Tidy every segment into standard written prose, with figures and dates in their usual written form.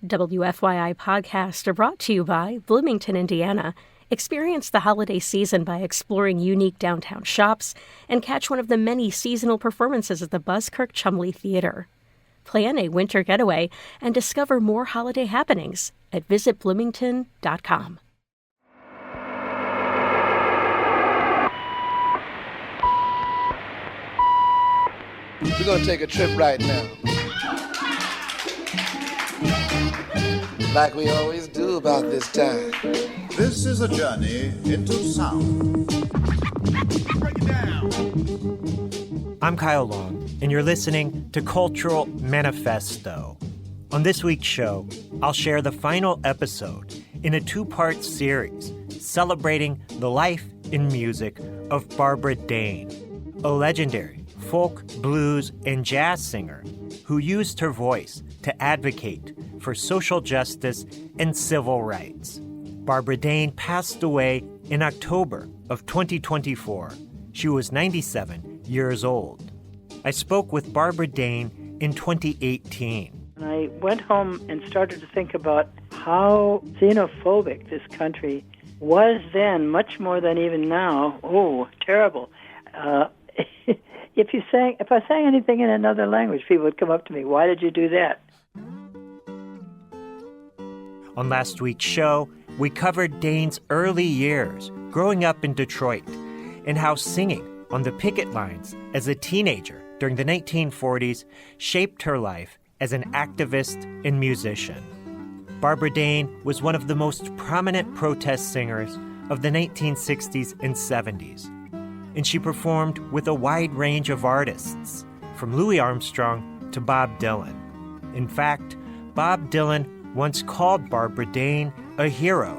WFYI podcasts are brought to you by Bloomington, Indiana. Experience the holiday season by exploring unique downtown shops and catch one of the many seasonal performances at the Buskirk Chumley Theater. Plan a winter getaway and discover more holiday happenings at visitbloomington.com. We're going to take a trip right now. Like we always do about this time. This is a journey into sound. Break it down. I'm Kyle Long, and you're listening to Cultural Manifesto. On this week's show, I'll share the final episode in a two-part series celebrating the life and music of Barbara Dane, a legendary folk, blues, and jazz singer who used her voice to advocate for social justice and civil rights. Barbara Dane passed away in October of 2024. She was 97 years old. I spoke with Barbara Dane in 2018. And I went home and started to think about how xenophobic this country was then, much more than even now. Oh, terrible. If I sang anything in another language, people would come up to me, "Why did you do that?" On last week's show, we covered Dane's early years growing up in Detroit and how singing on the picket lines as a teenager during the 1940s shaped her life as an activist and musician. Barbara Dane was one of the most prominent protest singers of the 1960s and 70s, and she performed with a wide range of artists, from Louis Armstrong to Bob Dylan. In fact, Bob Dylan once called Barbara Dane a hero.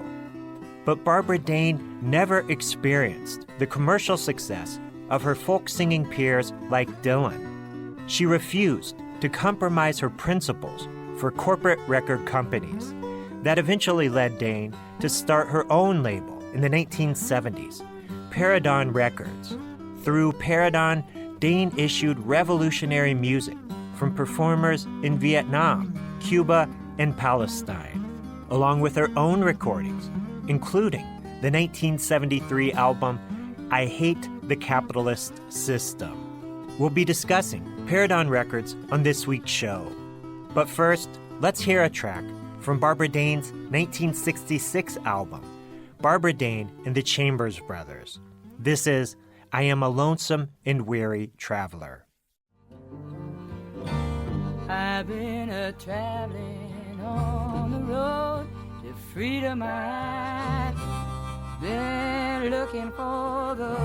But Barbara Dane never experienced the commercial success of her folk singing peers like Dylan. She refused to compromise her principles for corporate record companies. That eventually led Dane to start her own label in the 1970s, Paredon Records. Through Paredon, Dane issued revolutionary music from performers in Vietnam, Cuba, and Palestine, along with her own recordings, including the 1973 album, I Hate the Capitalist System. We'll be discussing Paredon Records on this week's show. But first, let's hear a track from Barbara Dane's 1966 album, Barbara Dane and the Chambers Brothers. This is I Am a Lonesome and Weary Traveler. I've been a-traveling on the road to freedom. I've been looking for the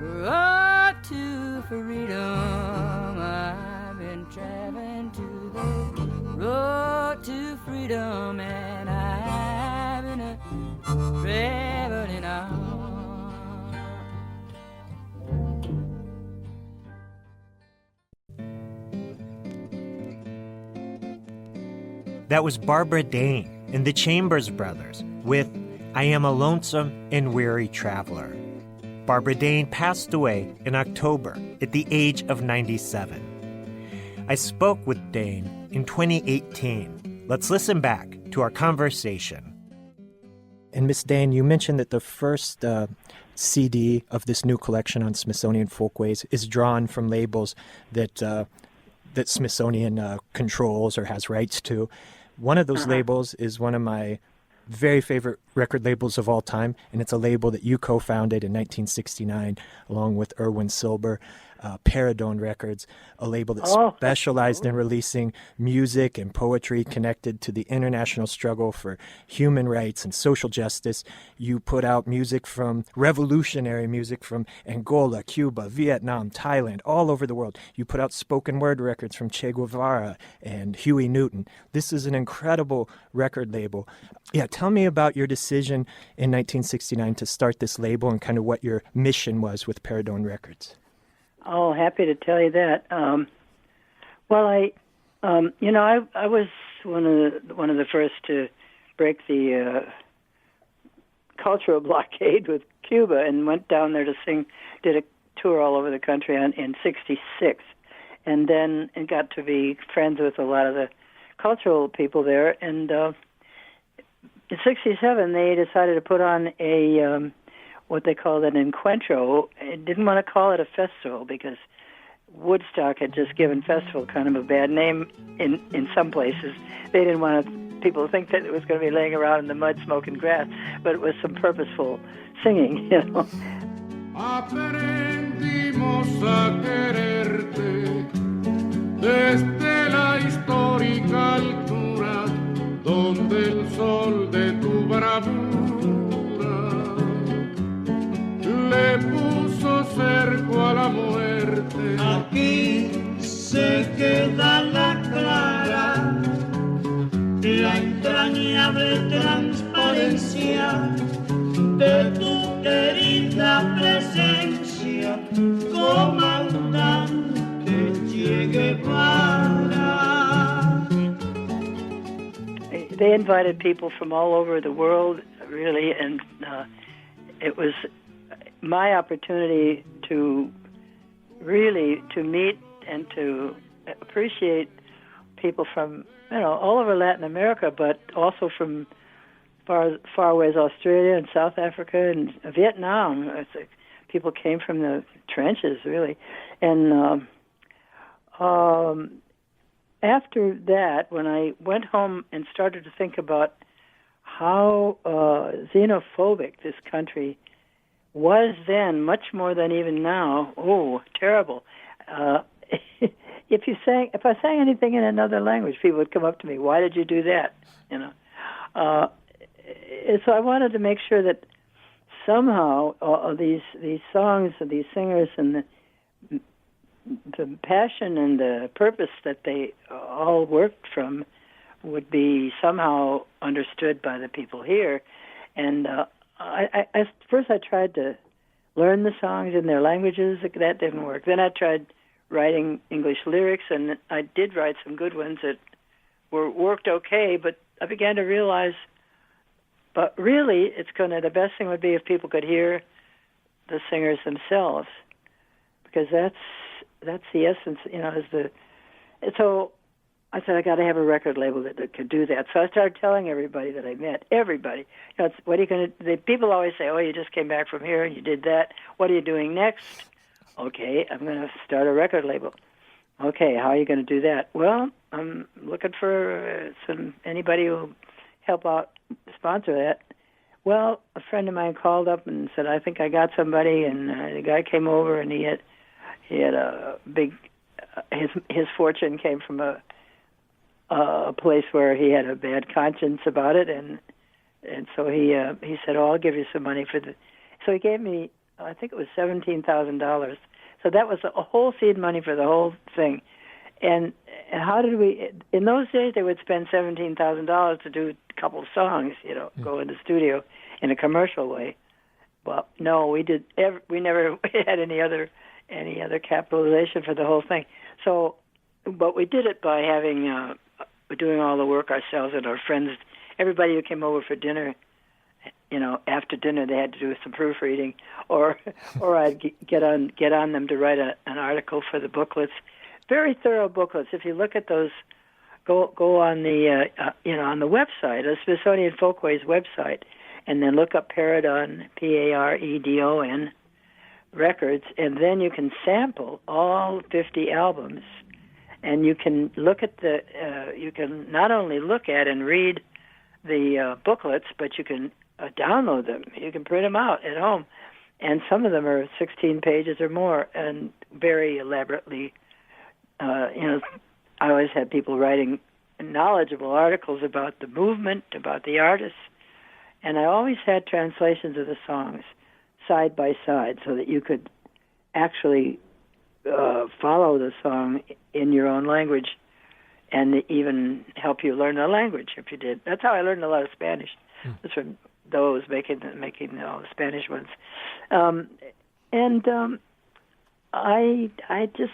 road to freedom. I've been traveling to the road to freedom, and I've been traveling on. That was Barbara Dane and the Chambers Brothers with I Am a Lonesome and Weary Traveler. Barbara Dane passed away in October at the age of 97. I spoke with Dane in 2018. Let's listen back to our conversation. And Miss Dane, you mentioned that the first CD of this new collection on Smithsonian Folkways is drawn from labels that Smithsonian controls or has rights to. One of those labels is one of my very favorite record labels of all time, and it's a label that you co-founded in 1969 along with Erwin Silber, Paredon Records, a label that specialized in releasing music and poetry connected to the international struggle for human rights and social justice. You put out revolutionary music from Angola, Cuba, Vietnam, Thailand, all over the world. You put out spoken word records from Che Guevara and Huey Newton. This is an incredible record label. Yeah, tell me about your decision in 1969 to start this label and kind of what your mission was with Paredon Records. Oh, happy to tell you that. I was one of the first to break the cultural blockade with Cuba and went down there to sing. Did a tour all over the country in '66, and then got to be friends with a lot of the cultural people there. And in '67, they decided to put on a what they called an encuentro. They didn't want to call it a festival because Woodstock had just given festival kind of a bad name in some places. They didn't want people to think that it was going to be laying around in the mud smoking grass, but it was some purposeful singing, you know. Aprendimos a quererte desde la histórica altura donde el sol de tu bravura le puso cerco a la muerte. Aquí se queda la clara, la entrañable transparencia de tu querida presencia, comandante Che Guevara. They invited people from all over the world, really, and it was my opportunity to really to meet and to appreciate people from, you know, all over Latin America, but also from far away as Australia and South Africa and Vietnam. People came from the trenches, really. And after that, when I went home and started to think about how xenophobic this country was then, much more than even now, terrible. If I sang anything in another language, people would come up to me, "Why did you do that?" You know. So I wanted to make sure that somehow these songs and these singers and the passion and the purpose that they all worked from would be somehow understood by the people here. And first I tried to learn the songs in their languages. That didn't work. Then I tried writing English lyrics, and I did write some good ones that worked okay, but I began to realize, but really, the best thing would be if people could hear the singers themselves, because that's the essence, you know. So I said I got to have a record label that could do that. So I started telling everybody that I met, everybody, you know, what are you going to? People always say, "Oh, you just came back from here and you did that. What are you doing next?" Okay, I'm going to start a record label. Okay, how are you going to do that? Well, I'm looking for anybody who will help out, sponsor that. Well, a friend of mine called up and said, "I think I got somebody," and the guy came over and he had a big. His fortune came from a place where he had a bad conscience about it, and so he said, "Oh, I'll give you some money for the." So he gave me, I think it was $17,000. So that was a whole seed money for the whole thing. And how did we? In those days, they would spend $17,000 to do a couple of songs, you know, go in the studio in a commercial way. Well, no, we never had any other capitalization for the whole thing. So, but we did it by doing all the work ourselves and our friends. Everybody who came over for dinner, you know, after dinner they had to do some proofreading, or I'd get on them to write an article for the booklets. Very thorough booklets. If you look at those, go on the on the website, the Smithsonian Folkways website, and then look up Paredon, Paredon Records, and then you can sample all 50 albums, and you can look at you can not only look at and read the booklets, but you can download them. You can print them out at home, and some of them are 16 pages or more, and very elaborately. I always had people writing knowledgeable articles about the movement, about the artists, and I always had translations of the songs side by side so that you could actually follow the song in your own language and even help you learn the language if you did. That's how I learned a lot of Spanish. That's from those making all the Spanish ones. I just,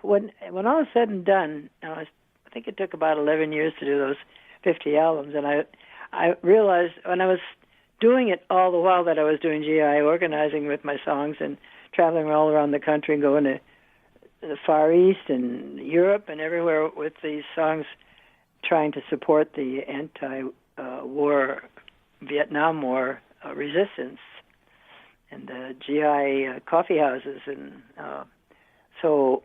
when all was said and done, I think it took about 11 years to do those 50 albums, and I realized when I was doing it all the while that I was doing GI organizing with my songs and traveling all around the country and going to the Far East and Europe and everywhere with these songs trying to support the anti-war, Vietnam War resistance and the GI coffee houses. And so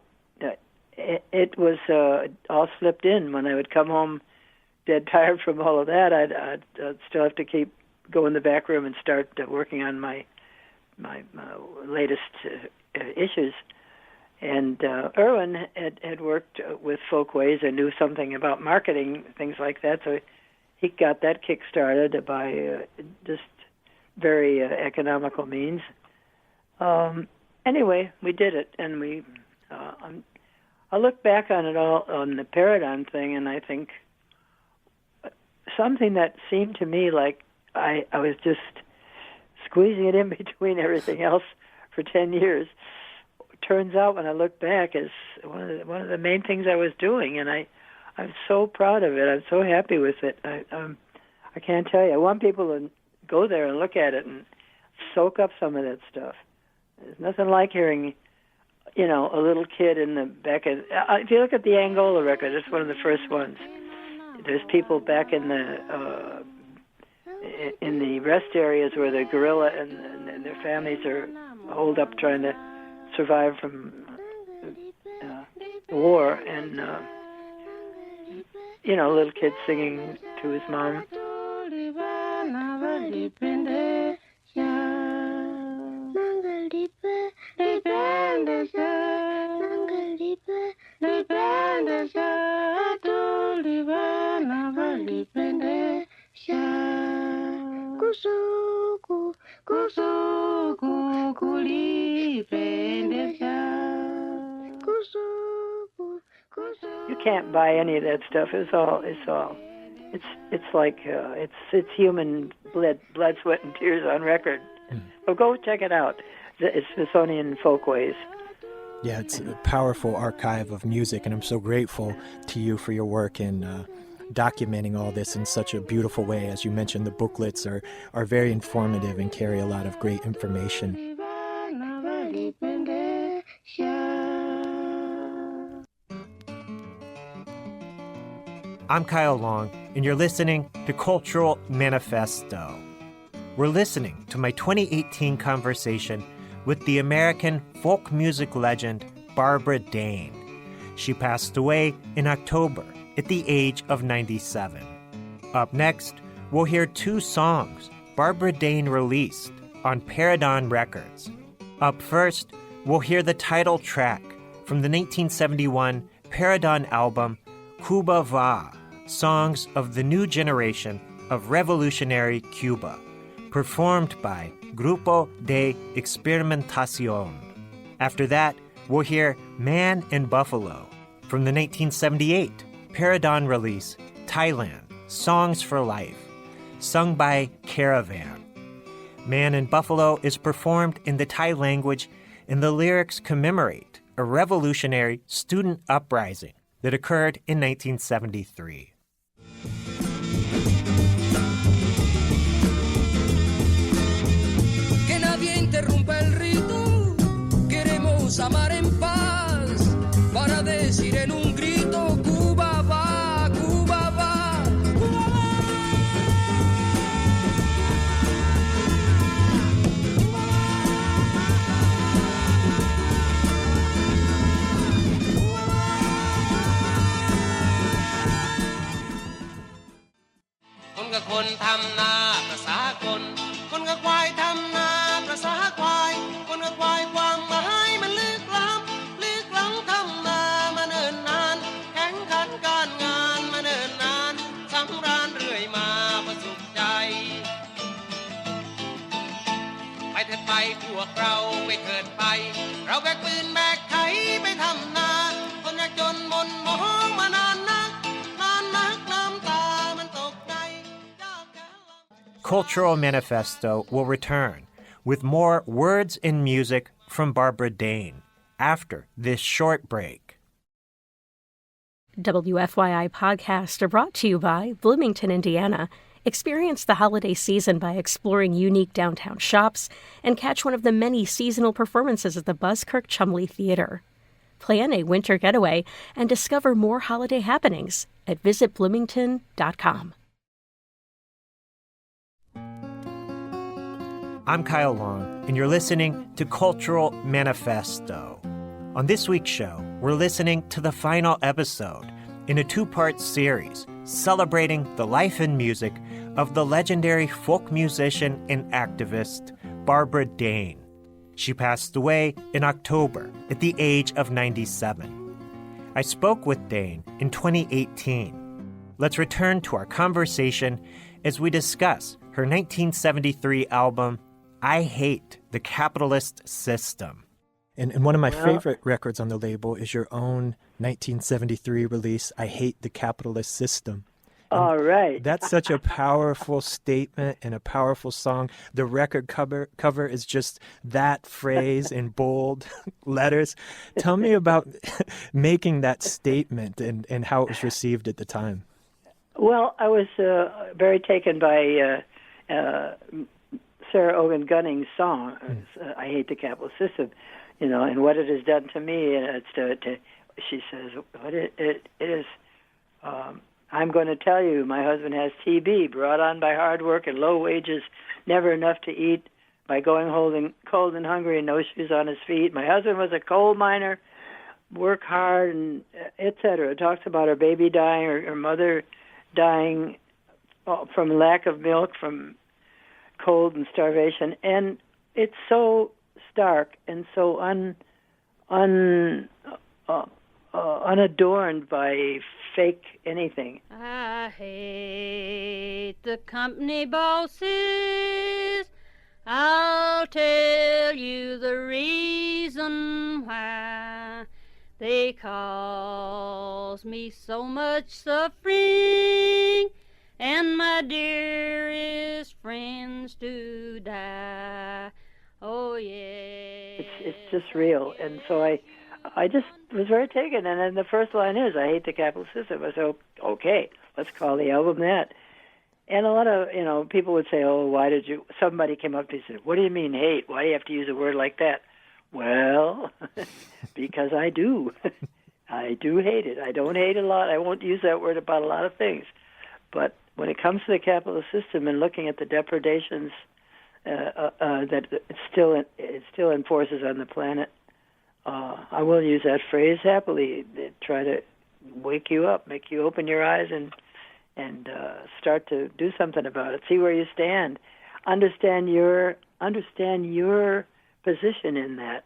it was all slipped in. When I would come home dead tired from all of that, I'd still have to keep go in the back room and start working on my latest issues. And Erwin had worked with Folkways and knew something about marketing, things like that, so he got that kick-started by just very economical means. Anyway, we did it, and I look back on it all, on the Paredon thing, and I think something that seemed to me like I was just squeezing it in between everything else for 10 years. Turns out, when I look back, is one of the main things I was doing, and I'm so proud of it. I'm so happy with it. I can't tell you. I want people to go there and look at it and soak up some of that stuff. There's nothing like hearing, a little kid in the back of. If you look at the Angola record, it's one of the first ones. There's people back in the rest areas where the guerrilla and their families are holed up trying to survive from the war, and little kid singing to his mom. You can't buy any of that stuff. It's like it's human blood, sweat, and tears on record. So go check it out. It's Smithsonian Folkways. Yeah, it's a powerful archive of music, and I'm so grateful to you for your work in documenting all this in such a beautiful way. As you mentioned, the booklets are very informative and carry a lot of great information. I'm Kyle Long, and you're listening to Cultural Manifesto. We're listening to my 2018 conversation with the American folk music legend Barbara Dane. She passed away in October at the age of 97. Up next, we'll hear two songs Barbara Dane released on Paredon Records. Up first, we'll hear the title track from the 1971 Paredon album Cuba Va, Songs of the New Generation of Revolutionary Cuba, performed by Grupo de Experimentación. After that, we'll hear Man in Buffalo from the 1978 Paredon release Thailand, Songs for Life, sung by Caravan. Man in Buffalo is performed in the Thai language, and the lyrics commemorate a revolutionary student uprising that occurred in 1973. Que nadie interrumpa el rito, queremos amar en paz, para decir en un grito, Cuba va, Cuba va, Cuba va. Conกับคนทำนาประสาคนกับควายทำนาประสาควายคนกับควายความหมายมันลึกล้ำทำนามาเนิ่นนานแข่งขันการงานมาเนิ่นนานสำราญเรื่อยมาประสุขใจไปเถิดไปพวกเราไปเถิดไปเราแบกปืนแบกไถไปทำนาคนยากจนบนมองมานานนักน้ำตามันตกใจ Cultural Manifesto will return with more words and music from Barbara Dane after this short break. WFYI podcasts are brought to you by Bloomington, Indiana. Experience the holiday season by exploring unique downtown shops and catch one of the many seasonal performances at the Buskirk Chumley Theater. Plan a winter getaway and discover more holiday happenings at visitbloomington.com. I'm Kyle Long, and you're listening to Cultural Manifesto. On this week's show, we're listening to the final episode in a two-part series celebrating the life and music of the legendary folk musician and activist Barbara Dane. She passed away in October at the age of 97. I spoke with Dane in 2018. Let's return to our conversation as we discuss her 1973 album, I Hate the Capitalist System. And one of my favorite records on the label is your own 1973 release, I Hate the Capitalist System. All right. That's such a powerful statement and a powerful song. The record cover is just that phrase in bold letters. Tell me about making that statement and how it was received at the time. Well, I was very taken by Sarah Ogan Gunning's song, I Hate the Capitalist System, and what it has done to me. And it's she says, what it is... I'm going to tell you, my husband has TB, brought on by hard work and low wages, never enough to eat, by going cold and hungry and no shoes on his feet. My husband was a coal miner, work hard, and et cetera. It talks about her baby dying, or her mother dying from lack of milk, from cold and starvation. And it's so stark and so unadorned by fake anything. I hate the company bosses. I'll tell you the reason why. They cause me so much suffering, and my dearest friends do die. Oh, yeah. It's just real. And so I just was very taken. And then the first line is, I hate the capitalist system. I said, okay, let's call the album that. And a lot of, people would say, oh, why did you... Somebody came up to me and said, what do you mean hate? Why do you have to use a word like that? Well, because I do. I do hate it. I don't hate a lot. I won't use that word about a lot of things. But when it comes to the capitalist system and looking at the depredations that it still enforces on the planet, I will use that phrase happily. Try to wake you up, make you open your eyes, and start to do something about it. See where you stand. Understand your position in that.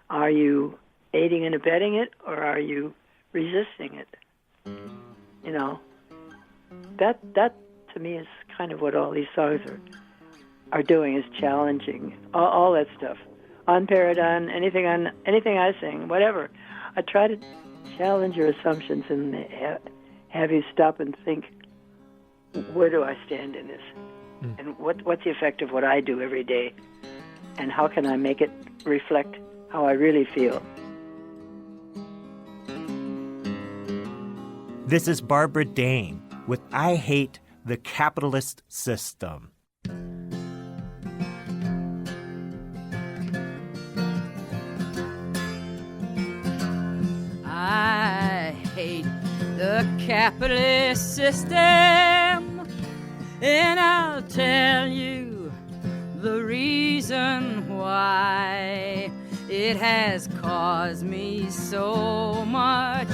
Are you aiding and abetting it, or are you resisting it? That to me is kind of what all these songs are doing, is challenging all that stuff. On Paredon, anything I sing, whatever. I try to challenge your assumptions and have you stop and think, where do I stand in this? And what's the effect of what I do every day? And how can I make it reflect how I really feel? This is Barbara Dane with I Hate the Capitalist System. I hate the capitalist system, and I'll tell you the reason why. It has caused me so much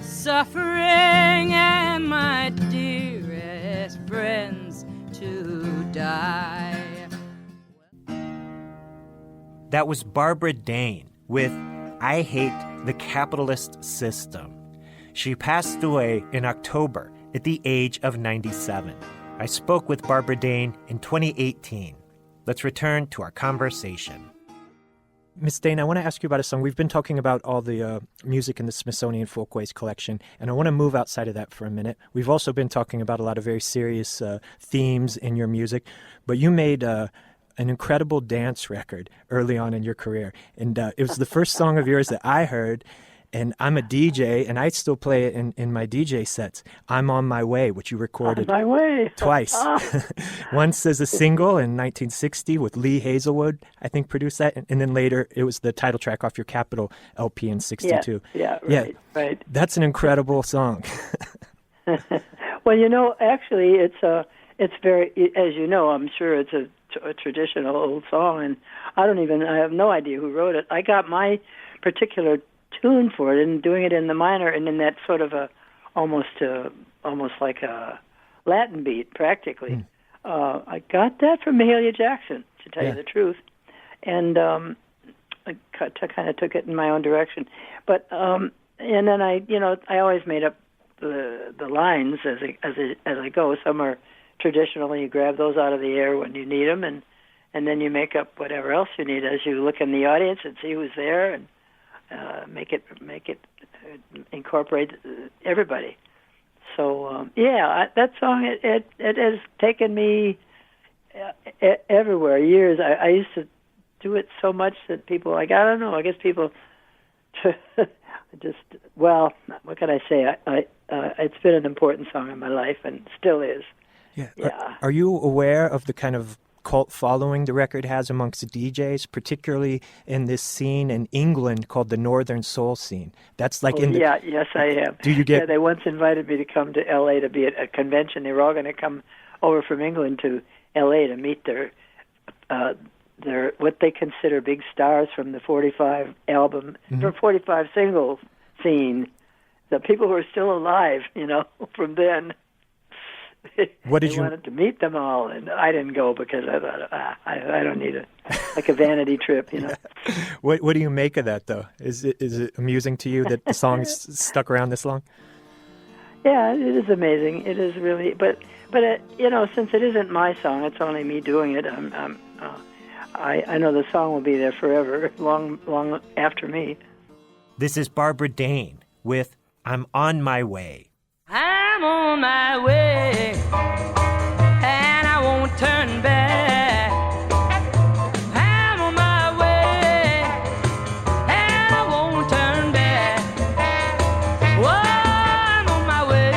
suffering, and my dearest friends to die. That was Barbara Dane with I Hate the Capitalist System. She passed away in October at the age of 97. I spoke with Barbara Dane in 2018. Let's return to our conversation. Miss Dane, I want to ask you about a song. We've been talking about all the music in the Smithsonian Folkways collection, and I want to move outside of that for a minute. We've also been talking about a lot of very serious themes in your music, but you made an incredible dance record early on in your career, and it was the first song of yours that I heard, And I'm a DJ, and I still play it in my DJ sets. I'm On My Way, which you recorded On My Way. twice. Once as a single in 1960 with Lee Hazelwood, I think, produced that. And then later it was the title track off your Capitol LP in 62. Right. That's an incredible song. Well, actually, it's very, as you know, I'm sure it's a traditional old song, and I have no idea who wrote it. I got my particular tune for it and doing it in the minor and in that sort of almost like a Latin beat, practically. I got that from Mahalia Jackson, to tell you the truth, and I kind of took it in my own direction. But and then I always made up the lines as I go. Some are traditionally, you grab those out of the air when you need them, and then you make up whatever else you need as you look in the audience and see who's there, and make it incorporate everybody. So that song it has taken me everywhere. Years. I used to do it so much that people I don't know. I guess people just what can I say? It's been an important song in my life and still is. Yeah. Are you aware of the kind of cult following the record has amongst the DJs, particularly in this scene in England called the Northern Soul scene? That's like yes, I am. Do you get? Yeah, they once invited me to come to L.A. to be at a convention. They were all going to come over from England to L.A. to meet their what they consider big stars from the 45 album, from 45 singles scene. The people who are still alive, from then. What did they you wanted to meet them all, and I didn't go because I thought I don't need a vanity trip, What do you make of that, though? Is it amusing to you that the song's stuck around this long? Yeah, it is amazing. It is really, but since it isn't my song, it's only me doing it. I know the song will be there forever, long after me. This is Barbara Dane with "I'm On My Way." I'm on my way, and I won't turn back. I'm on my way, and I won't turn back. Whoa, I'm on my way,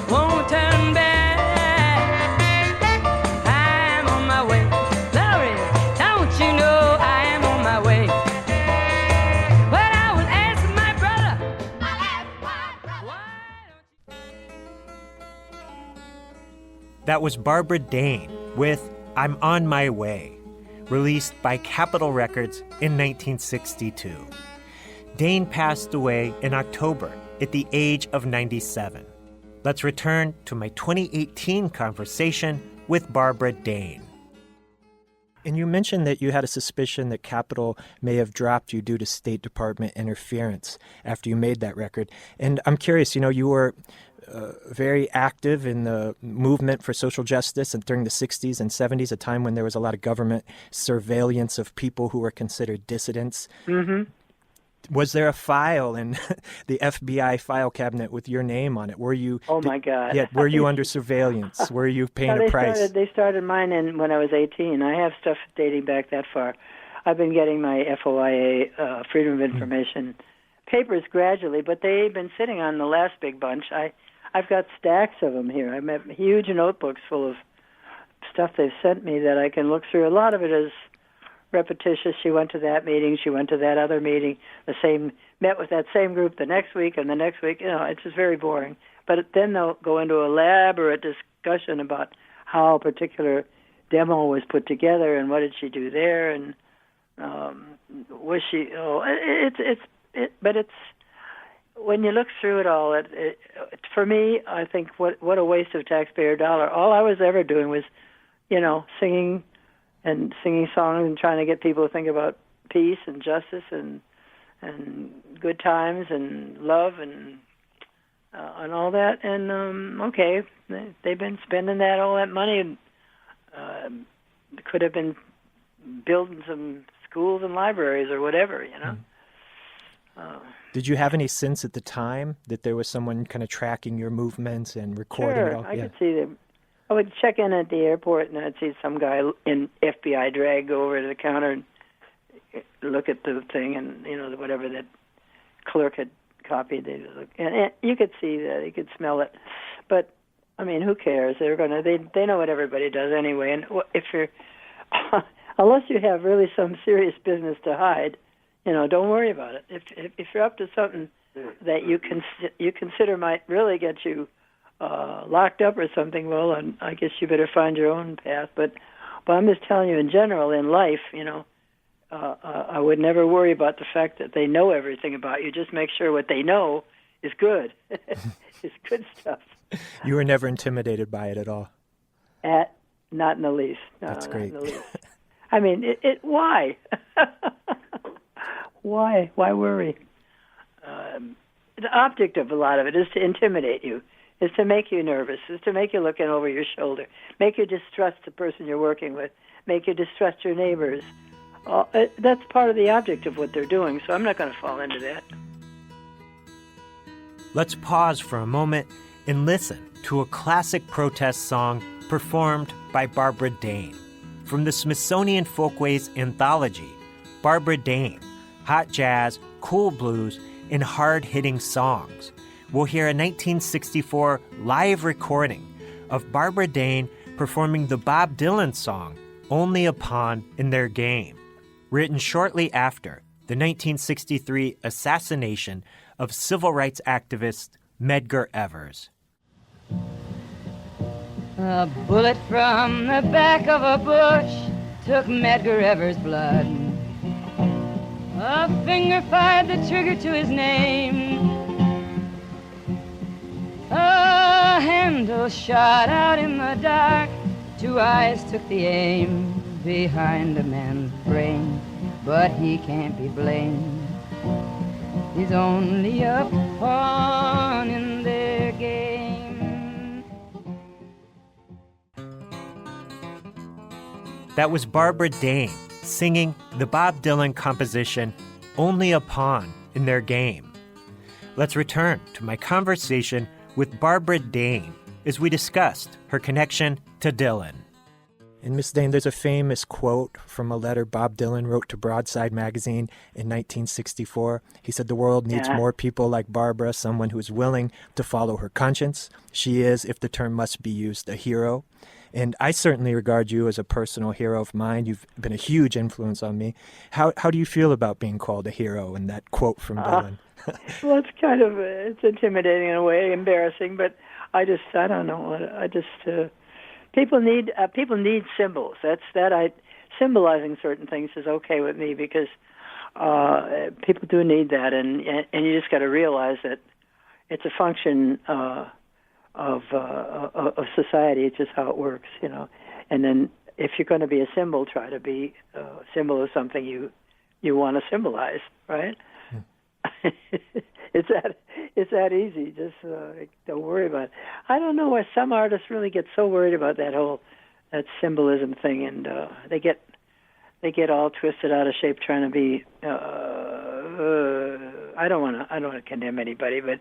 won't turn back. I'm on my way. Glory, don't you know I am on my way? But I will ask my brother. That was Barbara Dane with "I'm On My Way," released by Capitol Records in 1962. Dane passed away in October at the age of 97. Let's return to my 2018 conversation with Barbara Dane. And you mentioned that you had a suspicion that Capitol may have dropped you due to State Department interference after you made that record. And I'm curious, you were very active in the movement for social justice and during the 60s and 70s, a time when there was a lot of government surveillance of people who were considered dissidents. Mm-hmm. Was there a file in the FBI file cabinet with your name on it? Were you? Oh my God! Yeah, were you under surveillance? Were you paying a price? They started mine when I was 18. I have stuff dating back that far. I've been getting my FOIA, Freedom of Information papers gradually, but they've been sitting on the last big bunch. I've got stacks of them here. I have huge notebooks full of stuff they've sent me that I can look through. A lot of it is repetitious. She went to that meeting. She went to that other meeting. Met with that same group the next week and the next week. It's just very boring. But then they'll go into elaborate discussion about how a particular demo was put together and what did she do there and was she? But it's when you look through it all. For me, I think what a waste of taxpayer dollar. All I was ever doing was, singing songs and trying to get people to think about peace and justice and good times and love and all that. And okay, they've been spending all that money. Could have been building some schools and libraries or whatever, Did you have any sense at the time that there was someone kind of tracking your movements and recording it all? I could see them. I would check in at the airport, and I'd see some guy in FBI drag go over to the counter and look at the thing and, whatever that clerk had copied, and you could see that, you could smell it. But, I mean, who cares? They know what everybody does anyway, and if you're, unless you have really some serious business to hide, don't worry about it. If you're up to something that you consider might really get you locked up or something, well, and I guess you better find your own path. But I'm just telling you, in general, in life, I would never worry about the fact that they know everything about you. Just make sure what they know is good. It's good stuff. You were never intimidated by it at all? Not in the least. No, That's great. Not in the least. I mean, why? Why worry? The object of a lot of it is to intimidate you, is to make you nervous, is to make you looking over your shoulder, make you distrust the person you're working with, make you distrust your neighbors. That's part of the object of what they're doing, so I'm not going to fall into that. Let's pause for a moment and listen to a classic protest song performed by Barbara Dane. From the Smithsonian Folkways Anthology, Barbara Dane, hot jazz, cool blues, and hard-hitting songs. We'll hear a 1964 live recording of Barbara Dane performing the Bob Dylan song, Only a Pawn in Their Game, written shortly after the 1963 assassination of civil rights activist Medgar Evers. A bullet from the back of a bush took Medgar Evers' blood. A finger fired the trigger to his name. A handle shot out in the dark. 2 eyes took the aim behind a man's brain. But he can't be blamed. He's only a pawn in their game. That was Barbara Dane singing the Bob Dylan composition, Only a Pawn in Their Game. Let's return to my conversation with Barbara Dane as we discussed her connection to Dylan. And Miss Dane, there's a famous quote from a letter Bob Dylan wrote to Broadside magazine in 1964. He said, "The world needs more people like Barbara, someone who is willing to follow her conscience. She is, if the term must be used, a hero." And I certainly regard you as a personal hero of mine. You've been a huge influence on me. How do you feel about being called a hero and that quote from Dylan? Well, it's kind of it's intimidating in a way, embarrassing, but I don't know. People need symbols. Symbolizing certain things is okay with me because people do need that, and you just got to realize that it's a function of society. It's just how it works, And then if you're going to be a symbol, try to be a symbol of something you want to symbolize, right? It's that easy. Just don't worry about it. I don't know why some artists really get so worried about that symbolism thing, and they get all twisted out of shape trying to be. I don't want to condemn anybody, but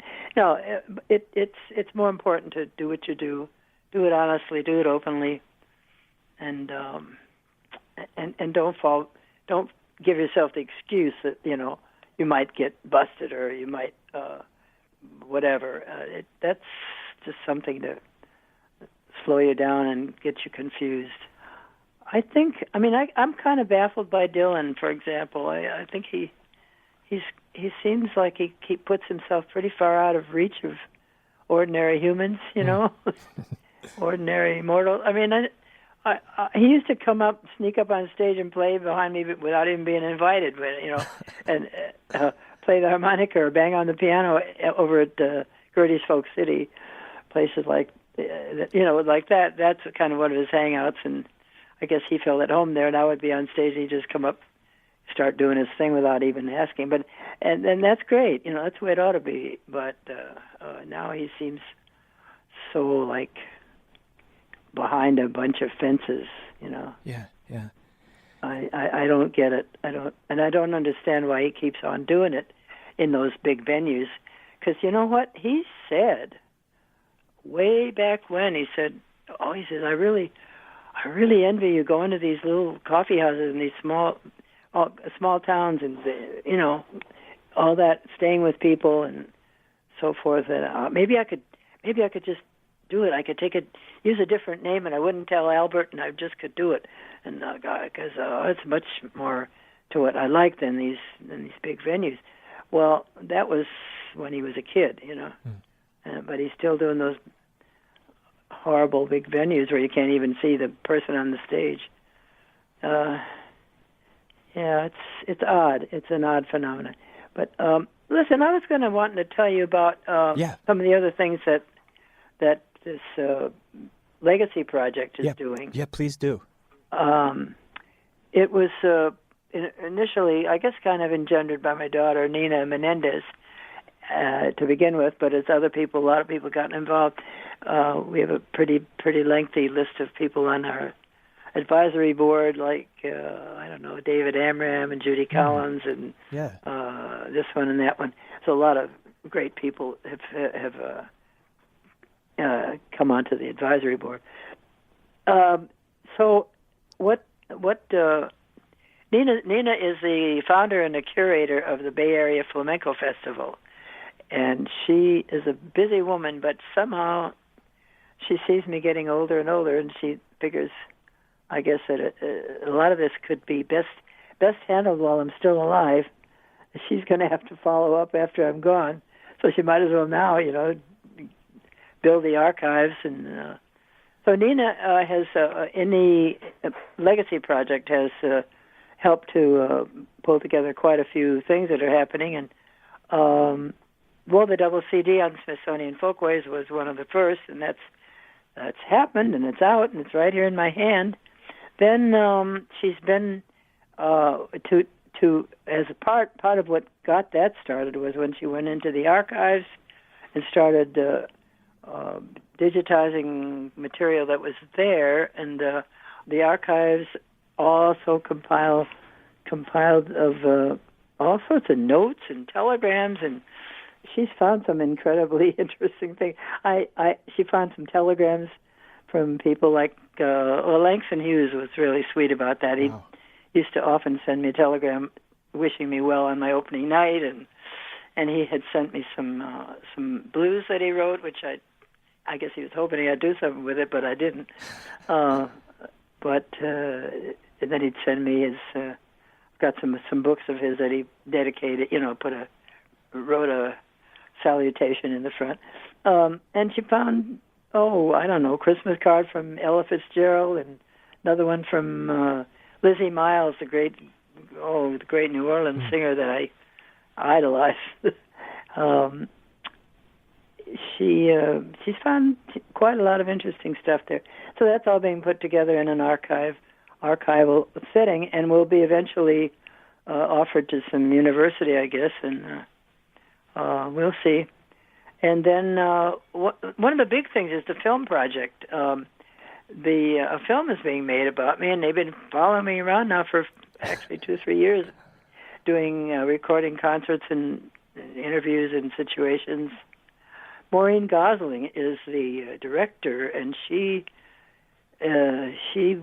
it's more important to do what you do it honestly, do it openly, and don't give yourself the excuse that you might get busted or you might whatever. That's just something to slow you down and get you confused. I'm kind of baffled by Dylan, for example. I think he seems like he puts himself pretty far out of reach of ordinary humans, ordinary mortals. He used to sneak up on stage and play behind me without even being invited, and play the harmonica or bang on the piano over at Gertie's Folk City, places like that. That's kind of one of his hangouts, and I guess he felt at home there, and I would be on stage, and he'd just come up, start doing his thing without even asking. And that's great, that's the way it ought to be. But now he seems so behind a bunch of fences, Yeah. I don't get it. I don't understand why he keeps on doing it in those big venues. Because you know what he said way back when? He says, I really envy you going to these little coffee houses and these small. all small towns and all that, staying with people and so forth. And maybe I could just do it. I could use a different name, and I wouldn't tell Albert, and I just could do it. And because it's much more to what I like than these big venues. Well, that was when he was a kid, but he's still doing those horrible big venues where you can't even see the person on the stage. It's odd. It's an odd phenomenon. But listen, I was going to want to tell you about some of the other things that this Legacy project is doing. Yeah, please do. It was initially, I guess, kind of engendered by my daughter, Nina Menendez, to begin with, but as a lot of people got involved. We have a pretty lengthy list of people on our advisory board, like, David Amram and Judy Collins and this one and that one. So a lot of great people have come onto the advisory board. So what Nina is the founder and the curator of the Bay Area Flamenco Festival, and she is a busy woman, but somehow she sees me getting older and older, and she figures, I guess, that a lot of this could be best handled while I'm still alive. She's going to have to follow up after I'm gone, so she might as well now, build the archives. And so Nina has, in the Legacy project, has helped to pull together quite a few things that are happening. And the double CD on Smithsonian Folkways was one of the first, and that's happened, and it's out, and it's right here in my hand. Then she's been to as a part of what got that started was when she went into the archives and started digitizing material that was there, and the archives also compiled of all sorts of notes and telegrams, and she's found some incredibly interesting things. She found some telegrams from people like Langston Hughes was really sweet about that. He used to often send me a telegram wishing me well on my opening night, and he had sent me some blues that he wrote, which I guess he was hoping I'd do something with it, but I didn't. And then he'd send me his got some books of his that he dedicated, wrote a salutation in the front. And she found, Christmas card from Ella Fitzgerald, and another one from Lizzie Miles, the great New Orleans singer that I idolize. She's found quite a lot of interesting stuff there. So that's all being put together in an archival setting, and will be eventually offered to some university, I guess, and we'll see. And then one of the big things is the film project. A film is being made about me, and they've been following me around now for actually 2-3 years, doing recording concerts and interviews and situations. Maureen Gosling is the director, and she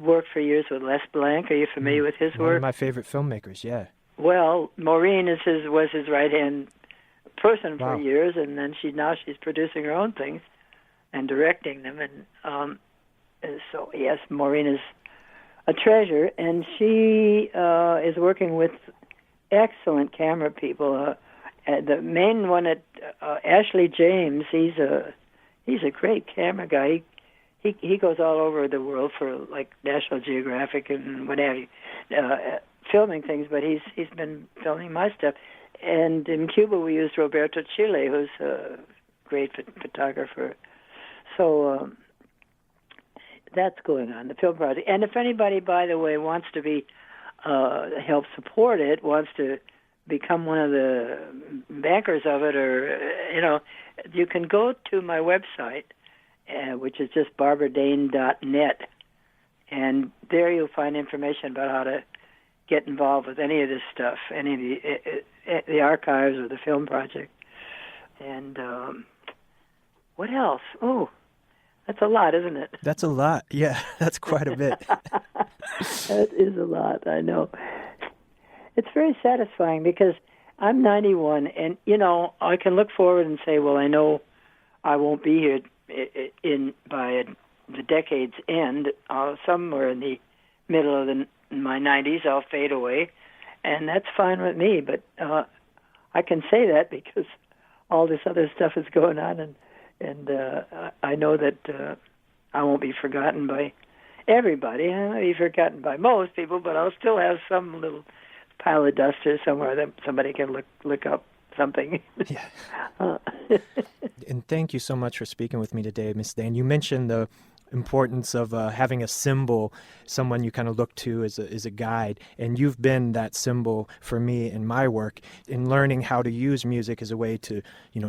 worked for years with Les Blanc. Are you familiar with his work? One of my favorite filmmakers, yeah. Well, Maureen was his right-hand person for years, and then she's producing her own things and directing them. And so, yes, Maureen is a treasure, and she is working with excellent camera people. The main one at Ashley James, he's a great camera guy. He goes all over the world for like National Geographic and what have you, filming things. But he's been filming my stuff. And in Cuba, we used Roberto Chile, who's a great photographer. So that's going on, the film project. And if anybody, by the way, wants to be help support it, wants to become one of the bankers of it, or you can go to my website, which is just barbaradane.net, and there you'll find information about how to get involved with any of this stuff, any of the archives or the film project. And what else? Oh, that's a lot, isn't it? That's a lot. Yeah, that's quite a bit. That is a lot, I know. it's very satisfying because I'm 91, and I can look forward and say, well, I know I won't be here by the decade's end. Somewhere in the middle of my 90s, I'll fade away, and that's fine with me. But I can say that because all this other stuff is going on, and I know that I won't be forgotten by everybody. I won't be forgotten by most people, but I'll still have some little pile of dust or somewhere that somebody can look up something. Yeah. And thank you so much for speaking with me today, Miss Dane. You mentioned the importance of having a symbol, someone you kind of look to as a guide, and you've been that symbol for me in my work in learning how to use music as a way to,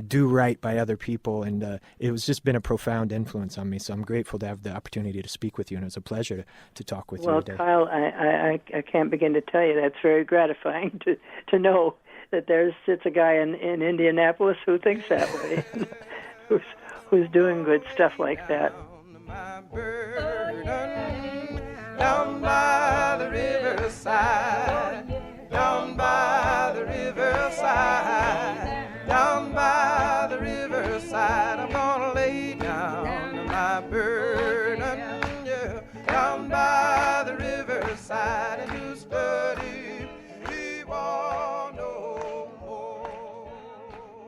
do right by other people, and it was just been a profound influence on me, so I'm grateful to have the opportunity to speak with you, and it was a pleasure to talk with you today. Well, Kyle, I can't begin to tell you that's very gratifying to know that there sits a guy in Indianapolis who thinks that way, who's doing good stuff like that. My burden down by the riverside, down by the riverside, down by the riverside. I'm gonna lay down my burden, yeah, down by the riverside and do study. We want no more.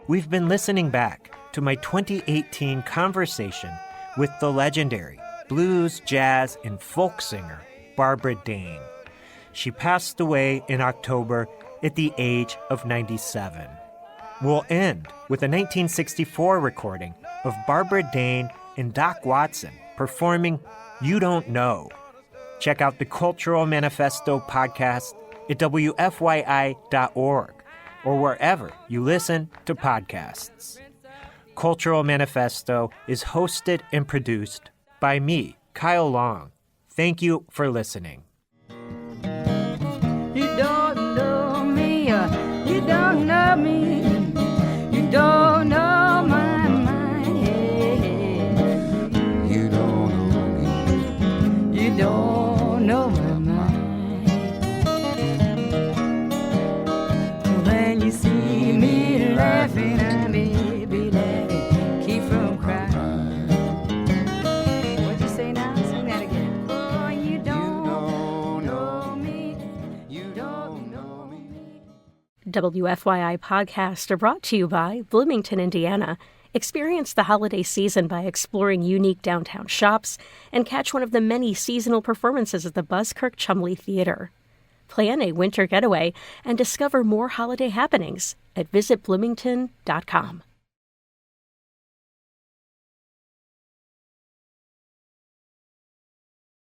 We've been listening back to my 2018 conversation with the legendary blues, jazz, and folk singer Barbara Dane. She passed away in October at the age of 97. We'll end with a 1964 recording of Barbara Dane and Doc Watson performing You Don't Know. Check out the Cultural Manifesto podcast at WFYI.org or wherever you listen to podcasts. Cultural Manifesto is hosted and produced by me, Kyle Long. Thank you for listening. You don't know me, you don't know me, you don't know my mind. You don't know me, you don't know my mind. When you see me laughing, I may be laughing, keep from crying. What'd you say now? Sing that again. Oh, you don't know me, you don't know me. WFYI podcasts are brought to you by Bloomington, Indiana. Experience the holiday season by exploring unique downtown shops and catch one of the many seasonal performances at the Buskirk Chumley Theater. Plan a winter getaway and discover more holiday happenings at visitbloomington.com.